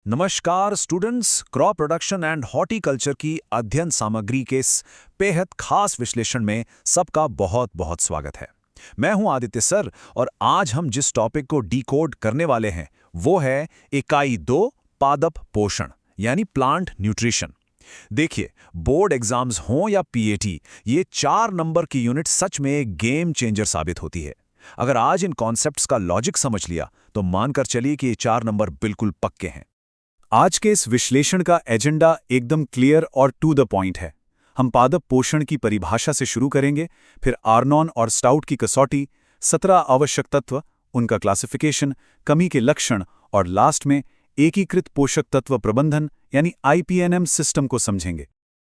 नमस्कार students, crop production and horticulture की अध्ययन सामग्री के इस बेहद खास विश्लेषण में सबका बहुत बहुत स्वागत है। मैं हूं आदित्य सर और आज हम जिस टॉपिक को डिकोड करने वाले हैं वो है इकाई 2 पादप पोषण यानी प्लांट न्यूट्रिशन। देखिए, बोर्ड एग्जाम्स हों या पीएटी, ये 4 नंबर की यूनिट सच में एक गेम चेंजर साबित होती है। अगर आज इन कॉन्सेप्ट्स का लॉजिक समझ लिया तो मानकर चलिए कि ये 4 नंबर बिल्कुल पक्के हैं। आज के इस विश्लेषण का एजेंडा एकदम क्लियर और टू द पॉइंट है। हम पादप पोषण की परिभाषा से शुरू करेंगे, फिर आर्नॉन और स्टाउट की कसौटी, 17 आवश्यक तत्व, उनका क्लासिफिकेशन, कमी के लक्षण और लास्ट में एकीकृत पोषक तत्व प्रबंधन यानी आईपीएनएम सिस्टम को समझेंगे।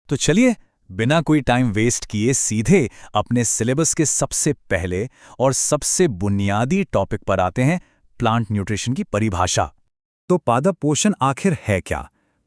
तो चलिए, बिना कोई टाइम वेस्ट किए सीधे अपने सिलेबस के सबसे पहले और सबसे बुनियादी टॉपिक पर आते हैं, प्लांट न्यूट्रिशन की परिभाषा। तो पादप पोषण आखिर है क्या?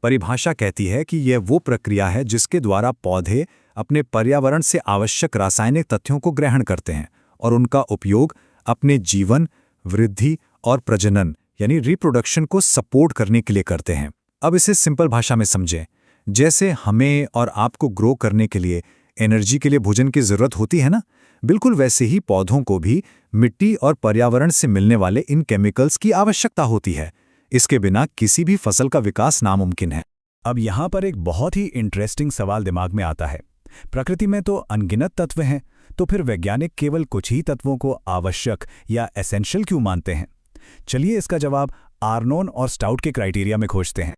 परिभाषा कहती है कि यह वो प्रक्रिया है जिसके द्वारा पौधे अपने पर्यावरण से आवश्यक रासायनिक तत्वों को ग्रहण करते हैं और उनका उपयोग अपने जीवन, वृद्धि और प्रजनन यानी रिप्रोडक्शन को सपोर्ट करने के लिए करते हैं। अब इसे सिंपल भाषा में समझें। जैसे हमें और आपको ग्रो करने के लिए एनर्जी के लिए भोजन की जरूरत होती है ना, बिल्कुल वैसे ही पौधों को भी मिट्टी और पर्यावरण से मिलने वाले इन केमिकल्स की आवश्यकता होती है। इसके बिना किसी भी फसल का विकास नामुमकिन है। अब यहाँ पर एक बहुत ही इंटरेस्टिंग सवाल दिमाग में आता है। प्रकृति में तो अनगिनत तत्व हैं, तो फिर वैज्ञानिक केवल कुछ ही तत्वों को आवश्यक या एसेंशियल क्यों मानते हैं? चलिए इसका जवाब आर्नोन और स्टाउट के क्राइटेरिया में खोजते हैं।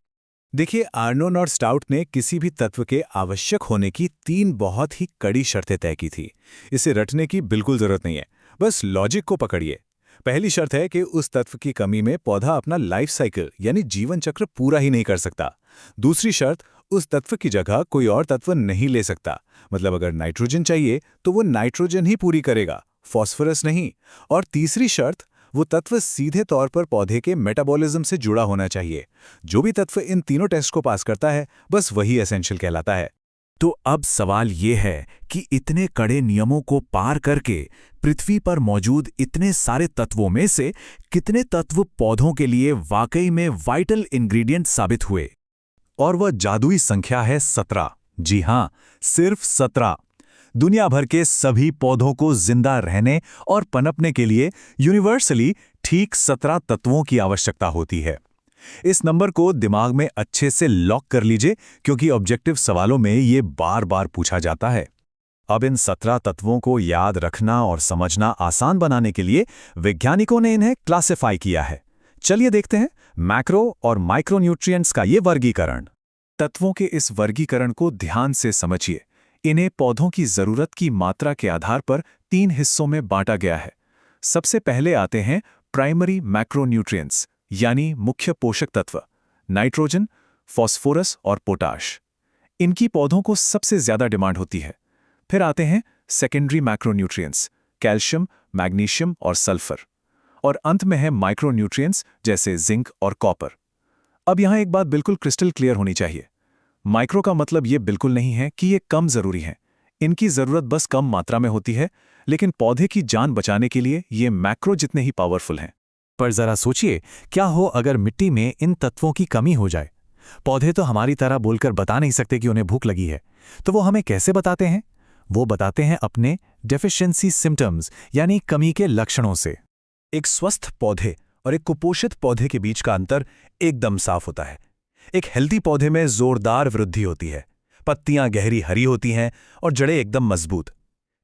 देखिए, आर्नोन और स्टाउट ने किसी भी तत्व के आवश्यक होने की 3 बहुत ही कड़ी शर्तें तय की थी। इसे रटने की बिल्कुल जरूरत नहीं है, बस लॉजिक को पकड़िए। पहली शर्त है कि उस तत्व की कमी में पौधा अपना लाइफ साइकिल यानी जीवन चक्र पूरा ही नहीं कर सकता। दूसरी शर्त, उस तत्व की जगह कोई और तत्व नहीं ले सकता। मतलब अगर नाइट्रोजन चाहिए तो वो नाइट्रोजन ही पूरी करेगा, फॉस्फोरस नहीं। और तीसरी शर्त, वो तत्व सीधे तौर पर पौधे के मेटाबॉलिज्म से जुड़ा होना चाहिए। जो भी तत्व इन तीनों टेस्ट को पास करता है, बस वही एसेंशियल कहलाता है। तो अब सवाल ये है कि इतने कड़े नियमों को पार करके पृथ्वी पर मौजूद इतने सारे तत्वों में से कितने तत्व पौधों के लिए वाकई में वाइटल इंग्रेडिएंट साबित हुए? और वह जादुई संख्या है 17। जी हां, सिर्फ 17। दुनिया भर के सभी पौधों को जिंदा रहने और पनपने के लिए यूनिवर्सली ठीक 17 तत्वों की आवश्यकता होती है। इस नंबर को दिमाग में अच्छे से लॉक कर लीजिए, क्योंकि ऑब्जेक्टिव सवालों में ये बार बार पूछा जाता है। अब इन 17 तत्वों को याद रखना और समझना आसान बनाने के लिए वैज्ञानिकों ने इन्हें क्लासिफाई किया है। चलिए देखते हैं मैक्रो और माइक्रो न्यूट्रिएंट्स का ये वर्गीकरण। तत्वों के इस वर्गीकरण को ध्यान से समझिए। इन्हें पौधों की जरूरत की मात्रा के आधार पर 3 हिस्सों में बांटा गया है। सबसे पहले आते हैं प्राइमरी मैक्रोन्यूट्रिएंट्स यानी मुख्य पोषक तत्व, नाइट्रोजन, फॉस्फोरस और पोटाश। इनकी पौधों को सबसे ज्यादा डिमांड होती है। फिर आते हैं सेकेंडरी मैक्रोन्यूट्रिएंट्स, कैल्शियम, मैग्नीशियम और सल्फर। और अंत में है माइक्रोन्यूट्रिएंट्स जैसे जिंक और कॉपर। अब यहां एक बात बिल्कुल क्रिस्टल क्लियर होनी चाहिए। माइक्रो का मतलब ये बिल्कुल नहीं है कि ये कम जरूरी है। इनकी जरूरत बस कम मात्रा में होती है, लेकिन पौधे की जान बचाने के लिए ये मैक्रो जितने ही पावरफुल हैं। पर जरा सोचिए, क्या हो अगर मिट्टी में इन तत्वों की कमी हो जाए? पौधे तो हमारी तरह बोलकर बता नहीं सकते कि उन्हें भूख लगी है, तो वो हमें कैसे बताते हैं? वो बताते हैं अपने डेफिशिएंसी सिम्टम्स यानी कमी के लक्षणों से। एक स्वस्थ पौधे और एक कुपोषित पौधे के बीच का अंतर एकदम साफ होता है। एक हेल्दी पौधे में जोरदार वृद्धि होती है, पत्तियां गहरी हरी होती हैं और जड़ें एकदम मजबूत।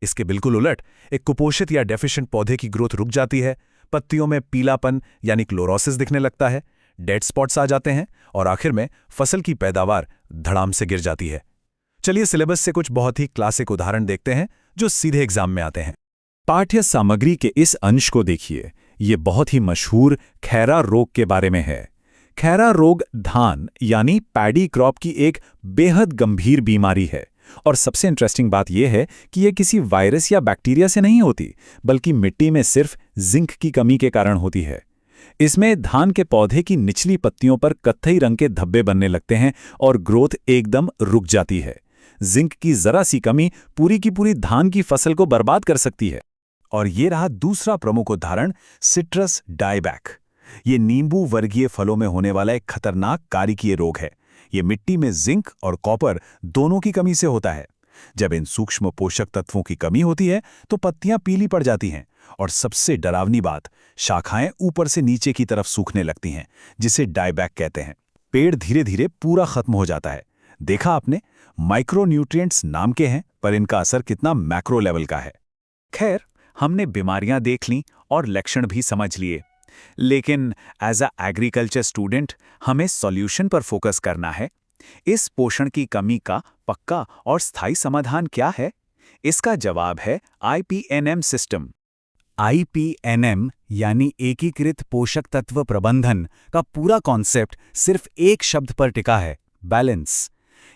इसके बिल्कुल उलट, एक कुपोषित या डेफिशिएंट पौधे की ग्रोथ रुक जाती है, पत्तियों में पीलापन यानी क्लोरोसिस दिखने लगता है, डेड स्पॉट्स आ जाते हैं और आखिर में फसल की पैदावार धड़ाम से गिर जाती है। चलिए सिलेबस से कुछ बहुत ही क्लासिक उदाहरण देखते हैं जो सीधे एग्जाम में आते हैं। पाठ्य सामग्री के इस अंश को देखिए। ये बहुत ही मशहूर खैरा रोग के बारे में है। खैरा रोग धान यानी पैडी क्रॉप की एक बेहद गंभीर बीमारी है। और सबसे इंटरेस्टिंग बात यह है कि यह किसी वायरस या बैक्टीरिया से नहीं होती, बल्कि मिट्टी में सिर्फ जिंक की कमी के कारण होती है। इसमें धान के पौधे की निचली पत्तियों पर कत्थई रंग के धब्बे बनने लगते हैं और ग्रोथ एकदम रुक जाती है। जिंक की जरा सी कमी पूरी की पूरी धान की फसल को बर्बाद कर सकती है। और ये रहा दूसरा प्रमुख उदाहरण, सिट्रस डायबैक। ये नींबू वर्गीय फलों में होने वाला एक खतरनाक कारिकीय रोग है। ये मिट्टी में जिंक और कॉपर दोनों की कमी से होता है। जब इन सूक्ष्म पोषक तत्वों की कमी होती है तो पत्तियां पीली पड़ जाती हैं और सबसे डरावनी बात, शाखाएं ऊपर से नीचे की तरफ सूखने लगती हैं, जिसे डायबैक कहते हैं। पेड़ धीरे धीरे पूरा खत्म हो जाता है। देखा आपने, माइक्रोन्यूट्रिएंट्स नाम के हैं, पर इनका असर कितना मैक्रो लेवल का है। खैर, हमने बीमारियां देख लीं और लक्षण भी समझ लिए, लेकिन एज अ एग्रीकल्चर स्टूडेंट हमें सॉल्यूशन पर फोकस करना है। इस पोषण की कमी का पक्का और स्थायी समाधान क्या है? इसका जवाब है IPNM सिस्टम। IPNM यानी एकीकृत पोषक तत्व प्रबंधन का पूरा कॉन्सेप्ट सिर्फ एक शब्द पर टिका है, बैलेंस।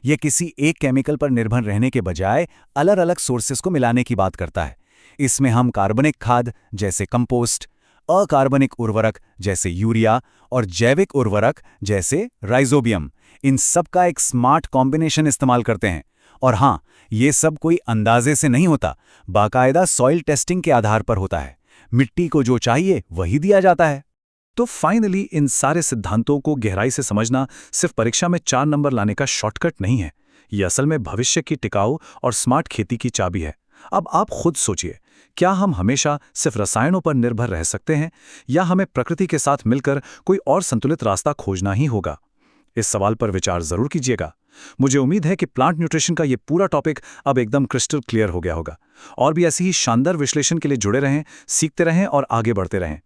यह किसी एक केमिकल पर निर्भर रहने के बजाय अलग अलग सोर्सेस को मिलाने की बात करता है। इसमें हम कार्बनिक खाद जैसे कंपोस्ट, अकार्बनिक उर्वरक जैसे यूरिया और जैविक उर्वरक जैसे राइजोबियम, इन सब का एक स्मार्ट कॉम्बिनेशन इस्तेमाल करते हैं। और हाँ, ये सब कोई अंदाजे से नहीं होता, बाकायदा सॉइल टेस्टिंग के आधार पर होता है। मिट्टी को जो चाहिए वही दिया जाता है। तो फाइनली इन सारे सिद्धांतों को गहराई से समझना सिर्फ परीक्षा में 4 नंबर लाने का शॉर्टकट नहीं है। ये असल में भविष्य की टिकाऊ और स्मार्ट खेती की चाबी है। अब आप खुद सोचिए, क्या हम हमेशा सिर्फ रसायनों पर निर्भर रह सकते हैं, या हमें प्रकृति के साथ मिलकर कोई और संतुलित रास्ता खोजना ही होगा? इस सवाल पर विचार जरूर कीजिएगा। मुझे उम्मीद है कि प्लांट न्यूट्रिशन का ये पूरा टॉपिक अब एकदम क्रिस्टल क्लियर हो गया होगा। और भी ऐसी ही शानदार विश्लेषण के लिए जुड़े रहें, सीखते रहें और आगे बढ़ते रहें।